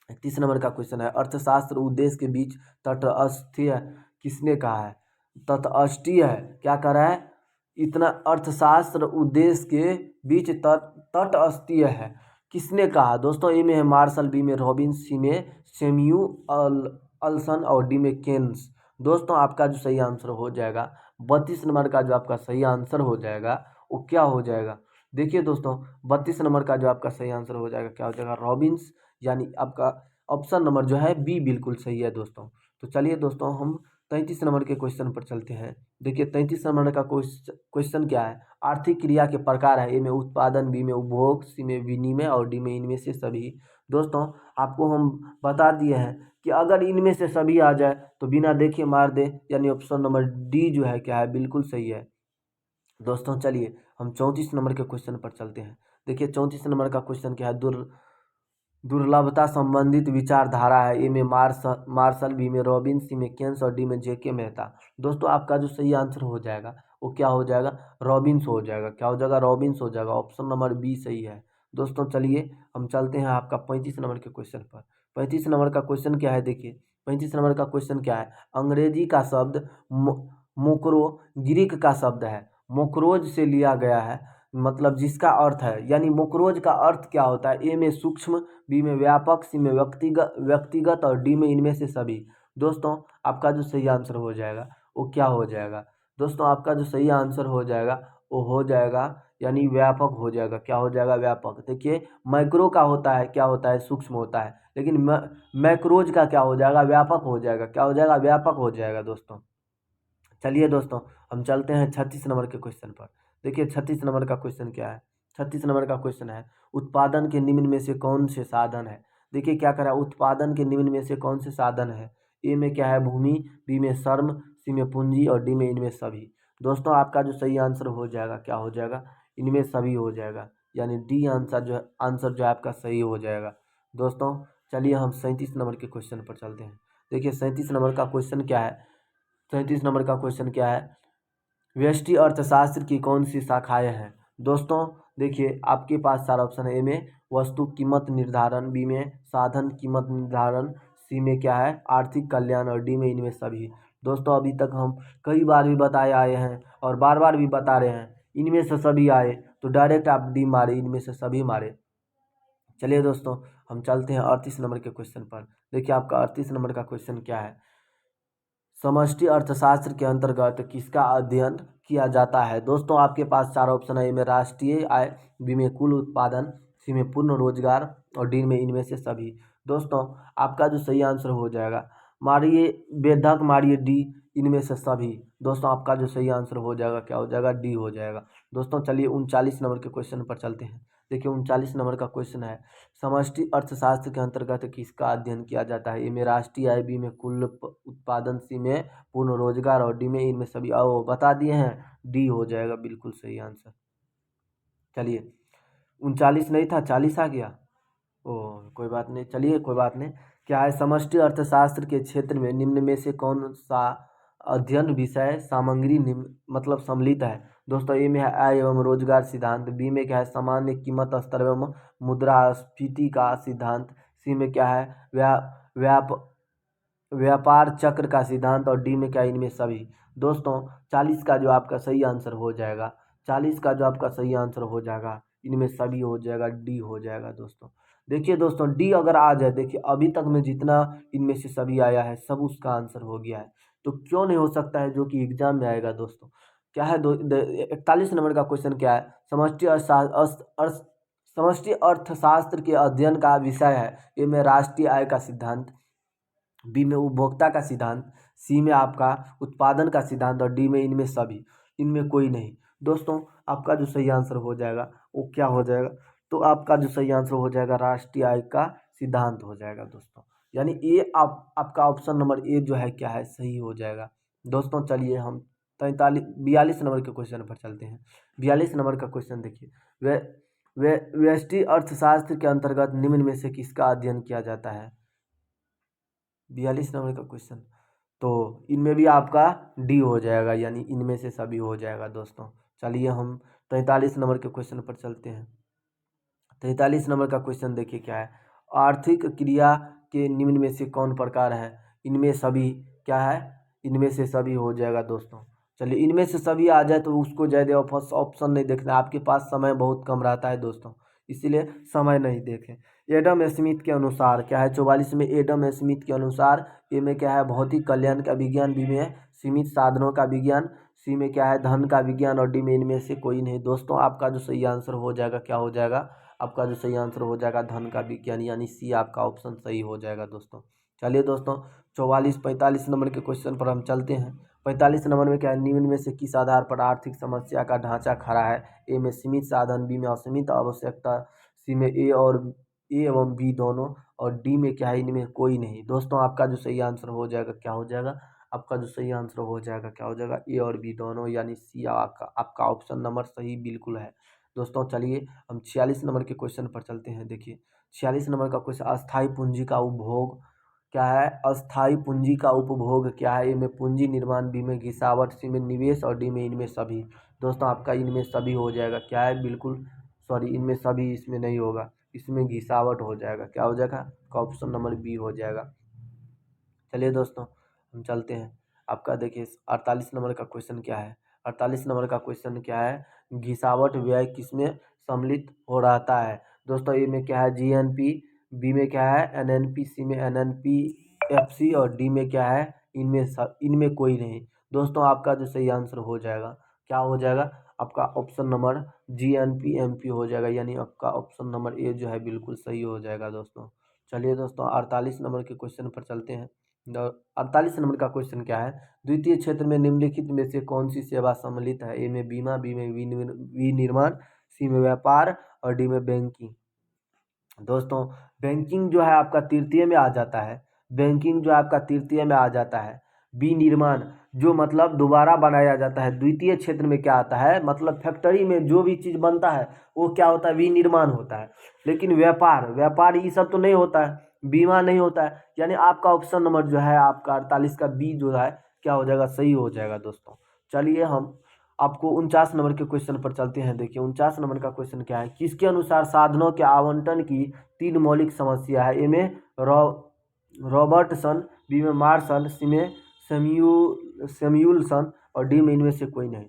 31 नंबर का क्वेश्चन है, अर्थशास्त्र उद्देश्य के बीच तटस्थीय किसने कहा है? तटस्थीय है, क्या कर रहा है, इतना अर्थशास्त्र उद्देश्य के बीच तटस्थीय है, किसने कहा? दोस्तों ए में है मार्शल, बी में रॉबिन्स, सी में अल्सन और डी में केन्स। दोस्तों आपका जो सही आंसर हो जाएगा 32 नंबर का जो आपका सही आंसर हो जाएगा वो क्या हो जाएगा? देखिए दोस्तों 32 नंबर का जो आपका सही आंसर हो जाएगा क्या हो जाएगा, रॉबिन्स, यानी आपका ऑप्शन नंबर जो है बी बिल्कुल सही है दोस्तों। तो चलिए दोस्तों हम 33 नंबर के क्वेश्चन पर चलते हैं। देखिए 33 नंबर का क्वेश्चन क्या है, आर्थिक क्रिया के प्रकार है, ए में उत्पादन, बी में उपभोग, सी में विनिमय और डी में इनमें से सभी। दोस्तों आपको हम बता दिए हैं कि अगर इनमें से सभी आ जाए तो बिना देखे मार दे, यानी ऑप्शन नंबर डी जो है क्या है, बिल्कुल सही है दोस्तों। चलिए हम 34 नंबर के क्वेश्चन पर चलते हैं। देखिए 34 नंबर का क्वेश्चन क्या है, दुर्लभता संबंधित विचारधारा है, ए में मार्शल, बी में रॉबिन, सी में केन्स और डी में जेके मेहता। दोस्तों आपका जो सही आंसर हो जाएगा वो क्या हो जाएगा, रॉबिन्स हो जाएगा। क्या हो जाएगा, रॉबिन्स हो जाएगा, ऑप्शन नंबर बी सही है दोस्तों। चलिए हम चलते हैं आपका 35 नंबर के क्वेश्चन पर। 35 नंबर का क्वेश्चन क्या है, देखिए 35 नंबर का क्वेश्चन क्या है, अंग्रेजी का शब्द मोक्रो ग्रीक का शब्द है, मोक्रोज से लिया गया है, मतलब जिसका अर्थ है, यानी मोक्रोज का अर्थ क्या होता है, ए में सूक्ष्म, बी में व्यापक, सी में व्यक्तिगत और डी में इनमें से सभी। दोस्तों आपका जो सही आंसर हो जाएगा वो क्या हो जाएगा, दोस्तों आपका जो सही आंसर हो जाएगा वो हो जाएगा यानी व्यापक हो जाएगा। क्या हो जाएगा, व्यापक। देखिए माइक्रो का होता है, क्या होता है, सूक्ष्म होता है, लेकिन मैक्रोज का क्या हो जाएगा, व्यापक हो जाएगा। क्या हो जाएगा, व्यापक हो जाएगा दोस्तों। चलिए दोस्तों हम चलते हैं 36 नंबर के क्वेश्चन पर। देखिए 36 नंबर का क्वेश्चन क्या है, 36 नंबर का क्वेश्चन है, उत्पादन के निम्न में से कौन से साधन है। देखिए क्या करा, उत्पादन के निम्न में से कौन से साधन है, ए में क्या है भूमि, बी में श्रम, सी में पूंजी और डी में इनमें सभी। दोस्तों आपका जो सही आंसर हो जाएगा क्या हो जाएगा, इनमें सभी हो जाएगा, यानी डी आंसर जो है आपका सही हो जाएगा दोस्तों। चलिए हम 37 नंबर के क्वेश्चन पर चलते हैं। देखिए 37 नंबर का क्वेश्चन क्या है, 37 नंबर का क्वेश्चन क्या है, व्यष्टि अर्थशास्त्र की कौन सी शाखाएं हैं। दोस्तों देखिए आपके पास सारा ऑप्शन है, ए में वस्तु कीमत निर्धारण, बी में साधन कीमत निर्धारण, सी में क्या है आर्थिक कल्याण और डी में इनमें सभी। दोस्तों अभी तक हम कई बार भी बताए आए हैं और बार बार भी बता रहे हैं, इनमें से सभी आए तो डायरेक्ट आप डी मारे, इनमें से सभी मारे। चलिए दोस्तों हम चलते हैं 38 नंबर के क्वेश्चन पर। देखिए आपका 38 नंबर का क्वेश्चन क्या है, समष्टि अर्थशास्त्र के अंतर्गत किसका अध्ययन किया जाता है। दोस्तों आपके पास चार ऑप्शन है, ए में राष्ट्रीय आय, बी में कुल उत्पादन, सी में पूर्ण रोजगार और डी में इनमें से सभी। दोस्तों आपका जो सही आंसर हो जाएगा, मारिए बेधक मारिए डी, इनमें से सभी। दोस्तों आपका जो सही आंसर हो जाएगा क्या हो जाएगा, डी हो जाएगा दोस्तों। चलिए 39 नंबर के क्वेश्चन पर चलते हैं। देखिए 39 नंबर का क्वेश्चन है, समष्टि अर्थशास्त्र के अंतर्गत किसका अध्ययन किया जाता है, ए में राष्ट्रीय आय, बी में कुल उत्पादन, सी में पूर्ण रोजगार और डी में इनमें सभी। आओ बता दिए हैं, डी हो जाएगा बिल्कुल सही आंसर। चलिए 39 नहीं था, 40 आ गया, ओ कोई बात नहीं, चलिए कोई बात नहीं। क्या है, समष्टि अर्थशास्त्र के क्षेत्र में निम्न में से कौन सा अध्ययन विषय सामग्री निम्न मतलब सम्मिलित है। दोस्तों ए में है आय एवं रोजगार सिद्धांत, बी में क्या है सामान्य कीमत स्तर एवं मुद्रास्फीति का सिद्धांत, सी में क्या है व्याप व्यापार चक्र का सिद्धांत और डी में क्या इनमें सभी। दोस्तों 40 का जो आपका सही आंसर हो जाएगा, 40 का जो आपका सही आंसर हो जाएगा इनमें सभी हो जाएगा, डी हो जाएगा दोस्तों। देखिए दोस्तों डी अगर आ जाए, देखिए अभी तक में जितना इनमें से सभी आया है सब उसका आंसर हो गया है, तो क्यों नहीं हो सकता है जो कि एग्जाम में आएगा दोस्तों। क्या है 41 नंबर का क्वेश्चन क्या है, समष्टि अर्थशास्त्र के अध्ययन का विषय है, ए में राष्ट्रीय आय का सिद्धांत, बी में उपभोक्ता का सिद्धांत, सी में आपका उत्पादन का सिद्धांत और डी में इनमें सभी। इनमें कोई नहीं। दोस्तों आपका जो सही आंसर हो जाएगा वो क्या हो जाएगा, तो आपका जो सही आंसर हो जाएगा राष्ट्रीय आय का सिद्धांत हो जाएगा दोस्तों। यानी ए आपका ऑप्शन नंबर ए जो है क्या है, सही हो जाएगा। दोस्तों चलिए हम 42 नंबर के क्वेश्चन पर चलते हैं। 42 नंबर का क्वेश्चन देखिए, वे व्यष्टि अर्थशास्त्र के अंतर्गत निम्न में से किसका अध्ययन किया जाता है। 42 नंबर का क्वेश्चन, तो इनमें भी आपका डी हो जाएगा, यानी इनमें से सभी हो जाएगा दोस्तों। चलिए हम 43 नंबर के क्वेश्चन पर चलते हैं। 43 नंबर का क्वेश्चन देखिए क्या है, आर्थिक क्रिया के निम्न में से कौन प्रकार है। इनमें सभी क्या है, इनमें से सभी हो जाएगा दोस्तों। चलिए इनमें से सभी आ जाए तो उसको ज़्यादा फर्स्ट ऑप्शन नहीं देखना, आपके पास समय बहुत कम रहता है दोस्तों, इसीलिए समय नहीं देखें। एडम स्मिथ के अनुसार क्या है, 44 में एडम स्मिथ के अनुसार, ए में क्या है भौतिक कल्याण का विज्ञान, बी में सीमित साधनों का विज्ञान, सी में क्या है धन का विज्ञान और डी में इनमें से कोई नहीं। दोस्तों आपका जो सही आंसर हो जाएगा क्या हो जाएगा, आपका जो सही आंसर हो जाएगा धन का विज्ञान, यानी सी आपका ऑप्शन सही हो जाएगा दोस्तों। चलिए दोस्तों 45 नंबर के क्वेश्चन पर हम चलते हैं। 45 नंबर में क्या है, निम्न में से किस आधार पर आर्थिक समस्या का ढांचा खड़ा है। ए में सीमित साधन, बी में असीमित आवश्यकता, सी में ए एवं बी दोनों, और डी में क्या है इनमें कोई नहीं। दोस्तों आपका जो सही आंसर हो जाएगा क्या हो जाएगा, आपका जो सही आंसर हो जाएगा क्या हो जाएगा, ए और बी दोनों, यानी सी आपका ऑप्शन नंबर सही बिल्कुल है दोस्तों। चलिए हम 46 नंबर के क्वेश्चन पर चलते हैं। देखिए 46 नंबर का क्वेश्चन, अस्थाई पूंजी का उपभोग क्या है, अस्थाई पूंजी का उपभोग क्या है। ए में पूंजी निर्माण, बी में घिसावट, सी में निवेश और डी में इनमें सभी। दोस्तों आपका इनमें सभी हो जाएगा क्या है, बिल्कुल सॉरी इनमें सभी इसमें नहीं होगा, इसमें घिसावट हो जाएगा, क्या हो जाएगा, ऑप्शन नंबर बी हो जाएगा। चलिए दोस्तों हम चलते हैं। आपका देखिए 48 नंबर का क्वेश्चन क्या है, 48 नंबर का क्वेश्चन क्या है, घिसावट व्यय किसमें सम्मिलित हो रहता है। दोस्तों ए में क्या है जीएनपी, बी में क्या है एनएनपी, सी में एनएनपी एफसी और डी में क्या है इनमें कोई नहीं। दोस्तों आपका जो सही आंसर हो जाएगा क्या हो जाएगा, आपका ऑप्शन नंबर जीएनपी एमपी हो जाएगा, यानी आपका ऑप्शन नंबर ए जो है बिल्कुल सही हो जाएगा दोस्तों। चलिए दोस्तों 48 नंबर के क्वेश्चन पर चलते हैं। 48 नंबर का क्वेश्चन क्या है, द्वितीय क्षेत्र में निम्नलिखित में से कौन सी सेवा सम्मिलित है। ए में बीमा, बी में विनिर्माण, सी में व्यापार और डी में बैंकिंग। दोस्तों बैंकिंग जो है आपका तृतीय में आ जाता है, बैंकिंग जो है आपका तृतीय में आ जाता है। विनिर्माण जो मतलब दोबारा बनाया जाता है, द्वितीय क्षेत्र में क्या आता है, मतलब फैक्ट्री में जो भी चीज़ बनता है वो क्या होता है, विनिर्माण होता है। लेकिन व्यापार ये सब तो नहीं होता है, बीमा नहीं होता है, यानी आपका ऑप्शन नंबर जो है आपका 48 का बी जो है क्या हो जाएगा, सही हो जाएगा दोस्तों। चलिए हम आपको 49 नंबर के क्वेश्चन पर चलते हैं। देखिए 49 नंबर का क्वेश्चन क्या है, किसके अनुसार साधनों के आवंटन की 3 मौलिक समस्या है। ए में रॉबर्टसन, बी में मार्शल, सी में सैम्यूलसन और डी में इनमें से कोई नहीं।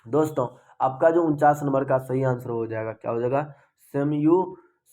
दोस्तों आपका जो 49 नंबर का सही आंसर हो जाएगा क्या हो जाएगा,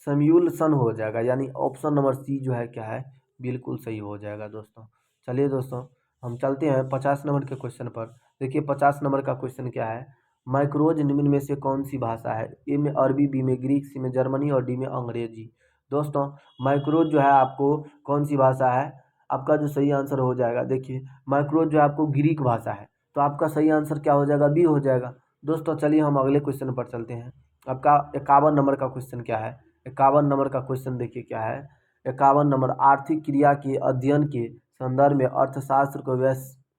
सैम्यूलसन हो जाएगा, यानी ऑप्शन नंबर सी जो है क्या है बिल्कुल सही हो जाएगा दोस्तों। चलिए दोस्तों हम चलते हैं 50 नंबर के क्वेश्चन पर। देखिए 50 नंबर का क्वेश्चन क्या है, माइक्रोज निम्न में से कौन सी भाषा है। ए में अरबी, बी में ग्रीक, सी में जर्मनी और डी में अंग्रेजी। दोस्तों माइक्रोज जो है आपको कौन सी भाषा है, आपका जो सही आंसर हो जाएगा, देखिए माइक्रोज जो आपको ग्रीक भाषा है, तो आपका सही आंसर क्या हो जाएगा, बी हो जाएगा। दोस्तों चलिए हम अगले क्वेश्चन पर चलते हैं। आपका 51 नंबर का क्वेश्चन क्या है, 51 नंबर का क्वेश्चन देखिए क्या है, 51 नंबर, आर्थिक क्रिया के अध्ययन के संदर्भ में अर्थशास्त्र को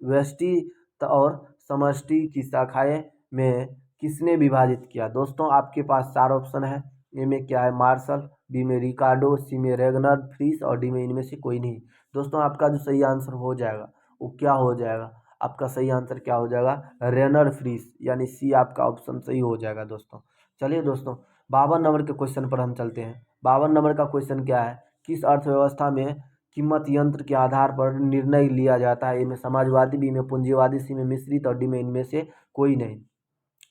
व्यष्टि और समष्टि की शाखाएं में किसने विभाजित किया। दोस्तों आपके पास 4 ऑप्शन है, ए में क्या है मार्शल, बी में रिकार्डो, सी में रेगनर फ्रीस और डी में इनमें से कोई नहीं। दोस्तों आपका जो सही आंसर हो जाएगा वो क्या हो जाएगा, आपका सही आंसर क्या हो जाएगा, रेनर फ्रीस, यानी सी आपका ऑप्शन सही हो जाएगा दोस्तों। चलिए दोस्तों 52 नंबर के क्वेश्चन पर हम चलते हैं। 52 नंबर का क्वेश्चन क्या है, किस अर्थव्यवस्था में कीमत यंत्र के आधार पर निर्णय लिया जाता है। ए में समाजवादी, बी में पूंजीवादी, सी में मिश्रित और डी में इनमें से कोई नहीं।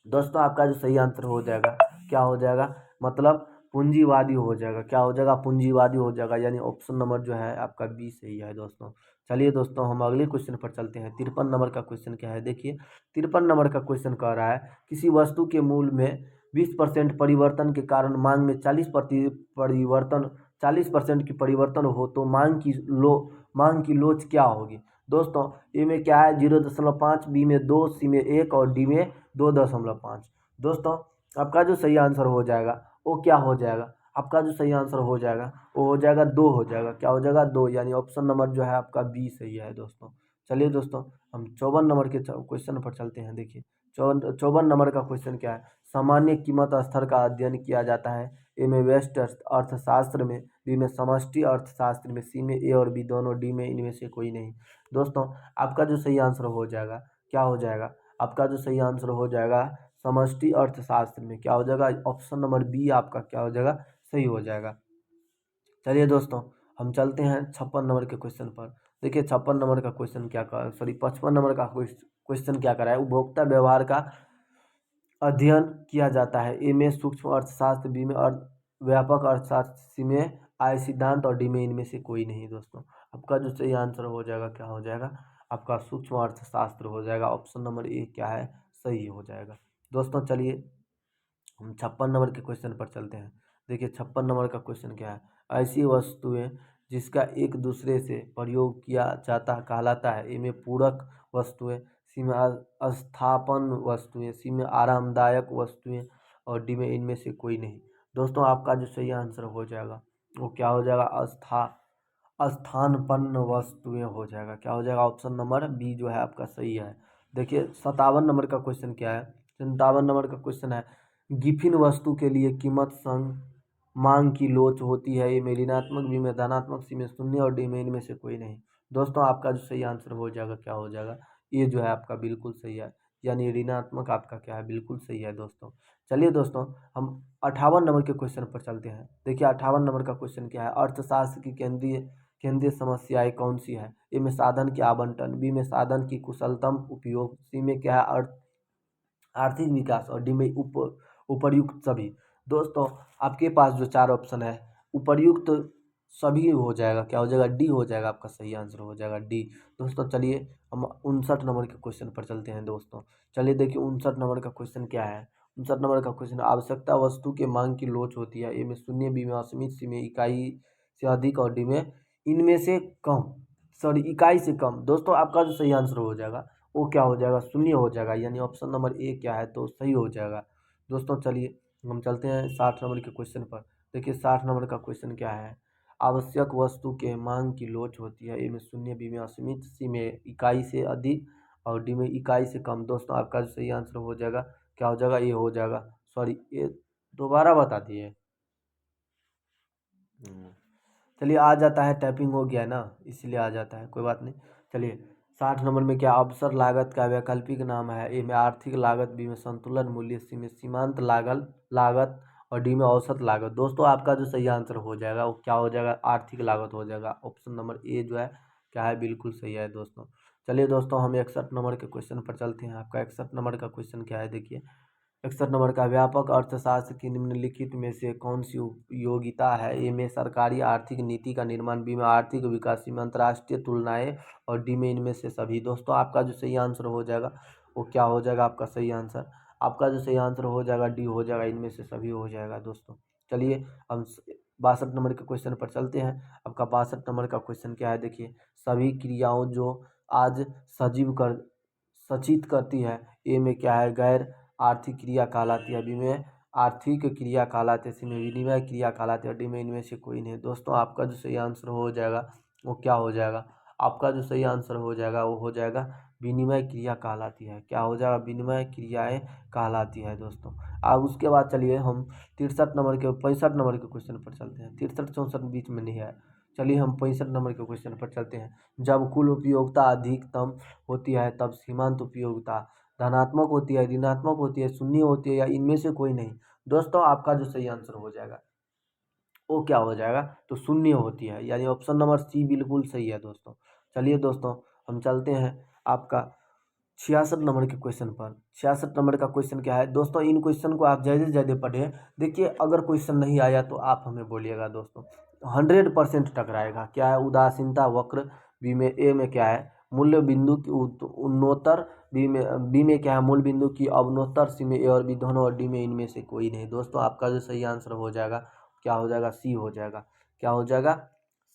दोस्तों आपका जो सही आंसर हो जाएगा क्या हो जाएगा, मतलब पूंजीवादी हो जाएगा, क्या हो जाएगा, पूंजीवादी हो जाएगा, यानी ऑप्शन नंबर जो है आपका बी सही है दोस्तों। चलिए दोस्तों हम अगले क्वेश्चन पर चलते हैं। 53 नंबर का क्वेश्चन क्या है, देखिए 53 नंबर का क्वेश्चन कह रहा है, किसी वस्तु के मूल्य में 20% परिवर्तन के कारण मांग में 40% की परिवर्तन हो तो मांग की लोच क्या होगी। दोस्तों ए में क्या है 0.5, बी में 2, सी में 1 और डी में 2.5। दोस्तों आपका जो सही आंसर हो जाएगा वो क्या हो जाएगा, आपका जो सही आंसर हो जाएगा वो हो जाएगा 2 हो जाएगा। क्या हो जाएगा 2, यानी ऑप्शन नंबर जो है आपका बी सही है दोस्तों। चलिए दोस्तों हम 54 नंबर के क्वेश्चन पर चलते हैं। देखिए 54 नंबर का क्वेश्चन क्या है। सामान्य कीमत स्तर का अध्ययन किया जाता है। ए में व्यष्ट अर्थशास्त्र में, बी में समष्टि अर्थशास्त्र में, सी में ए और बी दोनों, डी में इनमें से कोई नहीं। दोस्तों आपका जो सही आंसर हो जाएगा क्या हो जाएगा, आपका जो सही आंसर हो जाएगा समष्टि अर्थशास्त्र में। क्या हो जाएगा, ऑप्शन नंबर बी आपका क्या हो जाएगा, सही हो जाएगा। चलिए दोस्तों हम चलते हैं 56 नंबर के क्वेश्चन पर। देखिए 56 नंबर का क्वेश्चन क्या कर, सॉरी 55 नंबर का क्वेश्चन क्या करा है। उपभोक्ता व्यवहार का अध्ययन किया जाता है। ए में सूक्ष्म अर्थशास्त्र, बी में व्यापक अर्थशास्त्र, सी में आय सिद्धांत और डी में इनमें से कोई नहीं। दोस्तों आपका जो सही आंसर हो जाएगा क्या हो जाएगा, आपका सूक्ष्म अर्थशास्त्र हो जाएगा। ऑप्शन नंबर ए क्या है, सही हो जाएगा। दोस्तों चलिए हम 56 नंबर के क्वेश्चन पर चलते हैं। देखिए 56 नंबर का क्वेश्चन क्या है। ऐसी वस्तुएं जिसका एक दूसरे से प्रयोग किया जाता कहलाता है। ए में पूरक वस्तुएं, सी में अस्थापन वस्तुएं, सी में आरामदायक वस्तुएं और डी में इनमें से कोई नहीं। दोस्तों आपका जो सही आंसर हो जाएगा वो क्या हो जाएगा, स्थानपन्न वस्तुएं हो जाएगा। क्या हो जाएगा, ऑप्शन नंबर बी जो है आपका सही है। देखिए 57 नंबर का क्वेश्चन क्या है। 57 नंबर का क्वेश्चन है गिफिन वस्तु के लिए कीमत संग मांग की लोच होती है। ए में ऋणात्मक, बी में धनात्मक, सी में शून्य और डी में इनमें से कोई नहीं। दोस्तों आपका जो सही आंसर हो जाएगा क्या हो जाएगा, ये जो है आपका बिल्कुल सही है, यानी ऋणात्मक आपका क्या है, बिल्कुल सही है दोस्तों। चलिए दोस्तों हम 58 नंबर के क्वेश्चन पर चलते हैं। देखिए 58 नंबर का क्वेश्चन क्या है। अर्थशास्त्र की केंद्रीय केंद्रीय समस्याएं कौन सी है। ए में साधन के आवंटन, बी में साधन की कुशलतम उपयोग, सी में क्या है आर्थिक विकास और डी में उपर्युक्त सभी। दोस्तों आपके पास जो चार ऑप्शन है उपर्युक्त सभी हो जाएगा। क्या हो जाएगा, डी हो जाएगा, आपका सही आंसर हो जाएगा डी। दोस्तों चलिए हम 59 नंबर के क्वेश्चन पर चलते हैं। दोस्तों चलिए देखिए 59 नंबर का क्वेश्चन क्या है। 59 नंबर का क्वेश्चन, आवश्यकता वस्तु के मांग की लोच होती है। ए में शून्य, बी में असीमित, सी में इकाई से अधिक और डी में इनमें से कम, सॉरी इकाई से कम। दोस्तों आपका जो सही आंसर हो जाएगा वो क्या हो जाएगा, शून्य हो जाएगा, यानी ऑप्शन नंबर ए क्या है तो सही हो जाएगा। दोस्तों चलिए हम चलते हैं 60 नंबर के क्वेश्चन पर। देखिए 60 नंबर का क्वेश्चन क्या है। आवश्यक वस्तु के मांग की लोच होती है। ए में शून्य, बी में असीमित, सी में इकाई से अधिक और डी में इकाई से कम। दोस्तों आपका जो सही आंसर हो जाएगा क्या हो जाएगा, ये हो जाएगा, सॉरी ये दोबारा बता दिए। चलिए आ जाता है, टाइपिंग हो गया है ना इसलिए आ जाता है, कोई बात नहीं। चलिए 60 नंबर में क्या, अवसर लागत का वैकल्पिक नाम है। ए में आर्थिक लागत, बी में संतुलन मूल्य, सी में सीमांत लागत और डी में औसत लागत। दोस्तों आपका जो सही आंसर हो जाएगा वो क्या हो जाएगा, आर्थिक लागत हो जाएगा। ऑप्शन नंबर ए जो है क्या है, बिल्कुल सही है दोस्तों। चलिए दोस्तों हम 61 नंबर के क्वेश्चन पर चलते हैं। आपका 61 नंबर का क्वेश्चन क्या है, देखिए 61 नंबर का, व्यापक अर्थशास्त्र की निम्नलिखित में से कौन सी उपयोगिता है। ए में सरकारी आर्थिक नीति का निर्माण, बी में आर्थिक विकास, सी में अंतर्राष्ट्रीय तुलनाएं और डी में इनमें से सभी। दोस्तों आपका जो सही आंसर हो जाएगा वो क्या हो जाएगा, आपका सही आंसर, आपका जो सही आंसर हो जाएगा डी हो जाएगा, इनमें से सभी हो जाएगा। दोस्तों चलिए हम 62 नंबर के क्वेश्चन पर चलते हैं। आपका 62 नंबर का क्वेश्चन क्या है, देखिए सभी क्रियाओं जो आज सजीव कर सचित करती है। ए में क्या है, गैर आर्थिक क्रिया कहलाती है, बी में आर्थिक क्रिया कहलाती है, सी में विनिमय क्रिया कहलाती है, डी में इनमें से कोई नहीं। दोस्तों आपका जो सही आंसर हो जाएगा वो क्या हो जाएगा, आपका जो सही आंसर हो जाएगा वो हो जाएगा विनिमय क्रिया कहलाती है। क्या हो जाएगा, विनिमय क्रियाएं कहलाती है। दोस्तों अब उसके बाद चलिए हम 63 नंबर के क्वेश्चन पर चलते हैं। 63 64 बीच में नहीं है। चलिए हम 65 नंबर के क्वेश्चन पर चलते हैं। जब कुल उपयोगिता अधिकतम होती है तब सीमांत उपयोगिता धनात्मक होती है, ऋणात्मक होती है, शून्य होती है या इनमें से कोई नहीं। दोस्तों आपका जो सही आंसर हो जाएगा वो क्या हो जाएगा, तो शून्य होती है, यानी ऑप्शन नंबर सी बिल्कुल सही है दोस्तों। चलिए दोस्तों हम चलते हैं आपका 66 नंबर के क्वेश्चन पर। 66 नंबर का क्वेश्चन क्या है दोस्तों, इन क्वेश्चन को आप ज़्यादा से ज़्यादा पढ़िए। देखिए अगर क्वेश्चन नहीं आया तो आप हमें बोलिएगा दोस्तों, 100% टकराएगा। क्या है, उदासीनता वक्र, बी में, ए में क्या है मूल्य बिंदु की उन्नोत्तर, बी में क्या है मूल बिंदु की अवनोत्तर, सी में ए और बी दोनों और डी में इनमें से कोई नहीं। दोस्तों आपका जो सही आंसर हो जाएगा क्या हो जाएगा, सी हो जाएगा। क्या हो जाएगा,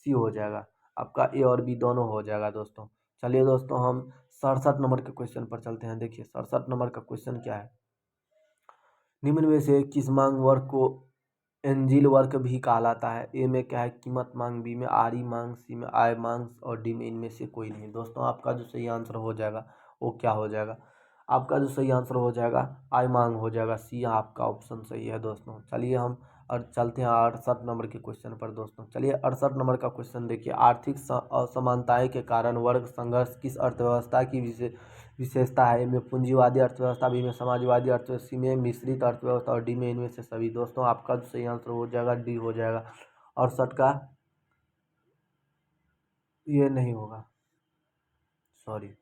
सी हो जाएगा, आपका ए और बी दोनों हो जाएगा दोस्तों। चलिए दोस्तों हम 67 नंबर के क्वेश्चन पर चलते हैं। देखिए 67 नंबर का क्वेश्चन क्या है, निम्न में से किस मांग वर्ग को एंजिल वर्क भी कहलाता है। ए में क्या है, कीमत मांग, बी में आरी मांग, सी में आय मांग और डी में इनमें से कोई नहीं। दोस्तों आपका जो सही आंसर हो जाएगा वो क्या हो जाएगा, आपका जो सही आंसर हो जाएगा आय मांग हो जाएगा। सी आपका ऑप्शन सही है दोस्तों। चलिए हम और चलते हैं 68 नंबर के क्वेश्चन पर दोस्तों। चलिए 68 नंबर का क्वेश्चन देखिए, आर्थिक असमानताएं के कारण वर्ग संघर्ष किस अर्थव्यवस्था की विशेषता है। इनमें पूंजीवादी अर्थव्यवस्था, बी में समाजवादी अर्थव्यवस्था, सी में मिश्रित अर्थव्यवस्था और डी में इनमें से सभी। दोस्तों आपका जो सही आंसर हो जाएगा डी हो जाएगा। 68 का ये नहीं होगा, सॉरी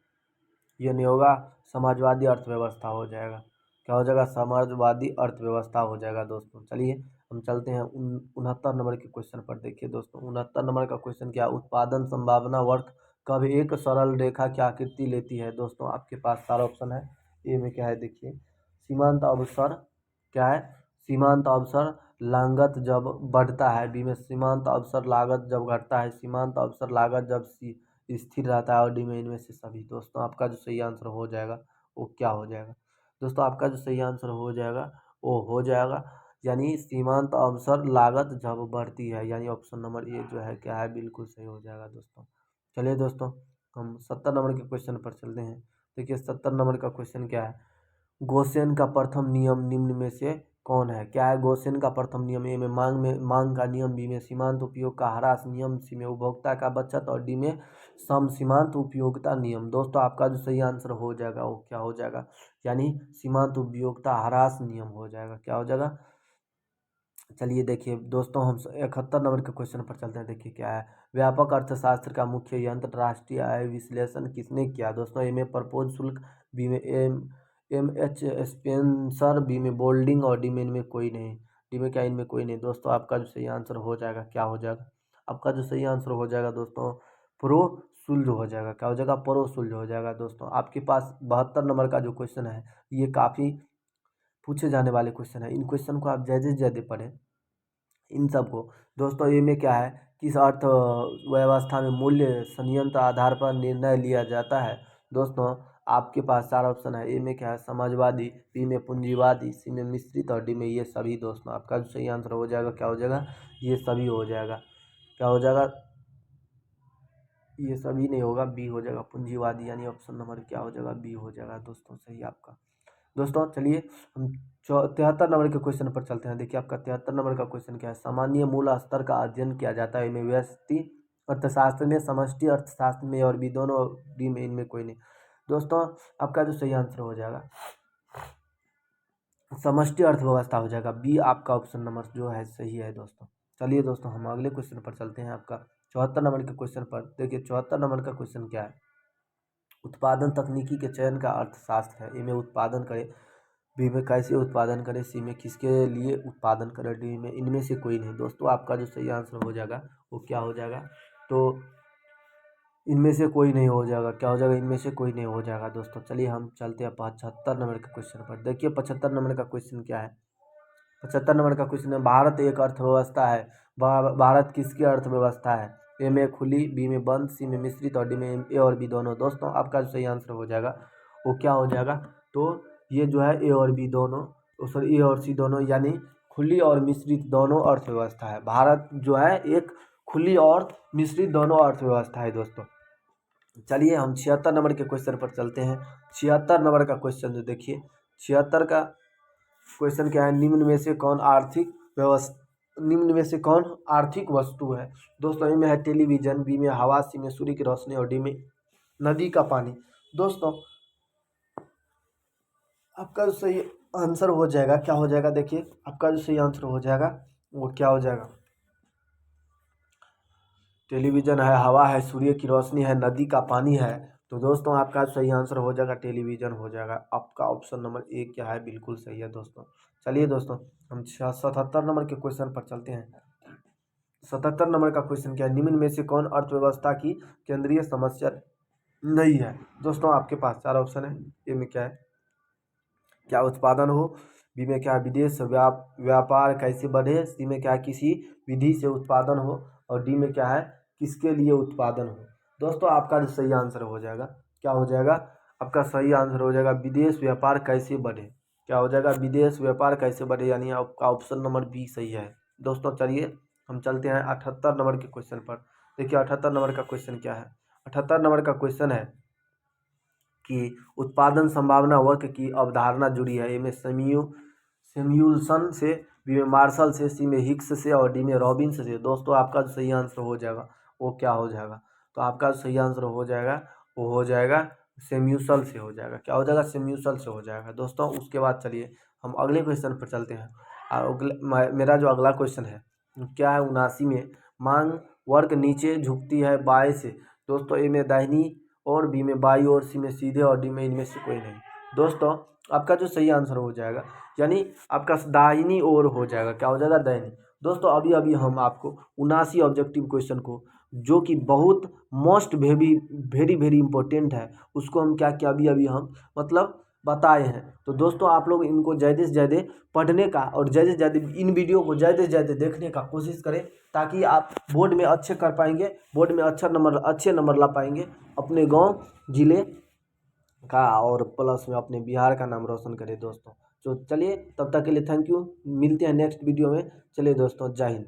ये नहीं होगा, समाजवादी अर्थव्यवस्था हो जाएगा। क्या हो जाएगा, समाजवादी अर्थव्यवस्था हो जाएगा दोस्तों। चलिए हम चलते हैं 69 नंबर के क्वेश्चन पर। देखिए दोस्तों 69 नंबर का क्वेश्चन क्या, उत्पादन संभावना वक्र कब एक सरल रेखा की आकृति लेती है। दोस्तों आपके पास सारा ऑप्शन है। ए में क्या है देखिए, सीमांत अवसर क्या है, सीमांत अवसर लागत जब बढ़ता है। बी में सीमांत अवसर लागत जब घटता है, सीमांत अवसर लागत जब स्थिर रहता है और डी में इनमें से सभी। दोस्तों आपका जो सही आंसर हो जाएगा वो क्या हो जाएगा, दोस्तों आपका जो सही आंसर हो जाएगा वो हो जाएगा यानी सीमांत अवसर लागत जब बढ़ती है, यानी ऑप्शन नंबर ए जो है क्या है, बिल्कुल सही हो जाएगा दोस्तों। चलिए दोस्तों हम 70 नंबर के क्वेश्चन पर चलते हैं। देखिए 70 नंबर का क्वेश्चन क्या है, गोसेन का प्रथम नियम निम्न में से कौन है। क्या है गोसेन का प्रथम नियम, ए में मांग का नियम, बी में सीमांत उपयोग का ह्रास नियम, सी में उपभोक्ता का बचत और डी में सम सीमांत उपयोगिता नियम। दोस्तों आपका जो सही आंसर हो जाएगा वो क्या हो जाएगा, यानी सीमांत उपयोगिता ह्रास नियम हो जाएगा। क्या हो जाएगा, चलिए देखिए दोस्तों हम 71 नंबर के क्वेश्चन पर चलते हैं। देखिए क्या है, व्यापक अर्थशास्त्र का मुख्य यंत्र राष्ट्रीय आय विश्लेषण किसने किया। दोस्तों ए में प्रपोज शुल्क, बी में एम एच स्पेंसर, बी में बोल्डिंग और डी में इनमें कोई नहीं। डी में क्या, इनमें कोई नहीं। दोस्तों आपका जो सही आंसर हो जाएगा क्या हो जाएगा, आपका जो सही आंसर हो जाएगा दोस्तों प्रोसुल्ज हो जाएगा। क्या हो जाएगा, प्रोसुल्ज हो जाएगा। दोस्तों आपके पास 72 नंबर का जो क्वेश्चन है ये काफ़ी पूछे जाने वाले क्वेश्चन है। इन क्वेश्चन को आप जैसे जैसे पढ़ें इन सब को। दोस्तों ये में क्या है, किस अर्थव्यवस्था में मूल्य संयंत्र आधार पर निर्णय लिया जाता है। दोस्तों आपके पास चार ऑप्शन है। ए में क्या है, समाजवादी, बी में पूंजीवादी, सी में मिश्रित और डी में ये सभी। दोस्तों आपका जो सही आंसर हो जाएगा क्या हो जाएगा, ये सभी हो जाएगा। क्या हो जाएगा, ये सभी नहीं होगा, बी हो जाएगा पूंजीवादी, यानी ऑप्शन नंबर क्या हो जाएगा, बी हो जाएगा दोस्तों सही आपका। दोस्तों चलिए हम 73 नंबर के क्वेश्चन पर चलते हैं। देखिए आपका 73 नंबर का क्वेश्चन क्या है, सामान्य मूल स्तर का अध्ययन किया जाता है। इनमें व्यष्टि अर्थशास्त्र में, समष्टि अर्थशास्त्र में और भी दोनों, डी में इनमें कोई नहीं। दोस्तों आपका जो सही आंसर हो जाएगा समष्टि अर्थव्यवस्था हो जाएगा, बी आपका ऑप्शन नंबर जो है सही है दोस्तों। चलिए दोस्तों हम अगले क्वेश्चन पर चलते हैं। आपका 74 नंबर के क्वेश्चन पर देखिए 74 नंबर का क्वेश्चन क्या है, उत्पादन तकनीकी के चयन का अर्थशास्त्र है। ए में उत्पादन करें, बी में कैसे उत्पादन करें, सी में किसके लिए उत्पादन करें, डी में इनमें से कोई नहीं। दोस्तों आपका जो सही आंसर हो जाएगा वो क्या हो जाएगा, तो इनमें से कोई नहीं हो जाएगा। क्या हो जाएगा, इनमें से कोई नहीं हो जाएगा। दोस्तों चलिए हम चलते हैं 75 नंबर के क्वेश्चन पर। देखिए 75 नंबर का क्वेश्चन क्या है, 75 नंबर का क्वेश्चन है, भारत एक अर्थव्यवस्था है। भारत किसकी अर्थव्यवस्था है। ए में खुली, बी में बंद, सी में मिश्रित और डी में ए और बी दोनों। दोस्तों आपका जो सही आंसर हो जाएगा वो क्या हो जाएगा, तो ये जो है ए और बी दोनों, सॉरी ए और सी दोनों, यानी खुली और मिश्रित दोनों अर्थव्यवस्था है। भारत जो है एक खुली और मिश्रित दोनों अर्थव्यवस्था है दोस्तों। चलिए हम 76 नंबर के क्वेश्चन पर चलते हैं। 76 नंबर का क्वेश्चन जो देखिए 76 का क्वेश्चन क्या है, निम्न में से कौन आर्थिक वस्तु है। दोस्तों ए में है टेलीविजन, बी में हवा, सी में सूर्य की रोशनी और डी में नदी का पानी। दोस्तों आपका जो सही आंसर हो जाएगा क्या हो जाएगा, देखिए आपका जो सही आंसर हो जाएगा वो क्या हो जाएगा, टेलीविजन है, हवा है, सूर्य की रोशनी है, नदी का पानी है। तो दोस्तों आपका सही आंसर हो जाएगा टेलीविजन हो जाएगा। आपका ऑप्शन नंबर ए क्या है, बिल्कुल सही है दोस्तों। चलिए दोस्तों हम 77 नंबर के क्वेश्चन पर चलते हैं। 77 नंबर का क्वेश्चन क्या है, निम्न में से कौन अर्थव्यवस्था की केंद्रीय समस्या नहीं है। दोस्तों आपके पास चार ऑप्शन है। ए में क्या है, क्या उत्पादन हो, बी में क्या है, विदेश व्यापार कैसे बढ़े, सी में क्या है, किसी विधि से उत्पादन हो और डी में क्या है, किसके लिए उत्पादन हो। दोस्तों आपका जो सही आंसर हो जाएगा क्या हो जाएगा, आपका सही आंसर हो जाएगा विदेश व्यापार कैसे बढ़े। क्या हो जाएगा, विदेश व्यापार कैसे बढ़े, यानी आपका ऑप्शन नंबर बी सही है दोस्तों चलिए हम चलते हैं 78 नंबर के क्वेश्चन पर। देखिए 78 नंबर का क्वेश्चन क्या है। 78 नंबर का क्वेश्चन है कि उत्पादन संभावना वक्र की अवधारणा जुड़ी है। ए में सेम्यूल्सन से, बी में मार्शल से, सी में हिक्स से और डी में रॉबिन्स से। दोस्तों आपका जो सही आंसर हो जाएगा वो क्या हो जाएगा, तो आपका जो सही आंसर हो जाएगा वो हो जाएगा सेम्यूसल से हो जाएगा। क्या हो जाएगा, सेम्यूसल से हो जाएगा। दोस्तों उसके बाद चलिए हम अगले क्वेश्चन पर चलते हैं। मेरा जो अगला क्वेश्चन है क्या है, 79 में मांग वर्ग नीचे झुकती है बाएं से। दोस्तों ए में दाहिनी और, बी में बाई और, सी में सीधे और डी में इनमें से कोई नहीं। दोस्तों आपका जो सही आंसर हो जाएगा यानी आपका दाहिनी ओर हो जाएगा। क्या हो जाएगा, दाहिनी। दोस्तों अभी अभी हम आपको 79 ऑब्जेक्टिव क्वेश्चन को, जो कि बहुत most very very very important है, उसको हम क्या क्या अभी अभी हम मतलब बताए हैं। तो दोस्तों आप लोग इनको ज़्यादा से ज़्यादा पढ़ने का और ज़्यादा से ज़्यादा इन वीडियो को ज़्यादा से ज़्यादा देखने का कोशिश करें, ताकि आप बोर्ड में अच्छे कर पाएंगे, बोर्ड में अच्छे नंबर ला पाएंगे, अपने गांव जिले का और प्लस में अपने बिहार का नाम रोशन करें दोस्तों। तो चलिए तब तक के लिए थैंक यू, मिलते हैं नेक्स्ट वीडियो में। चलिए दोस्तों, जय हिंद।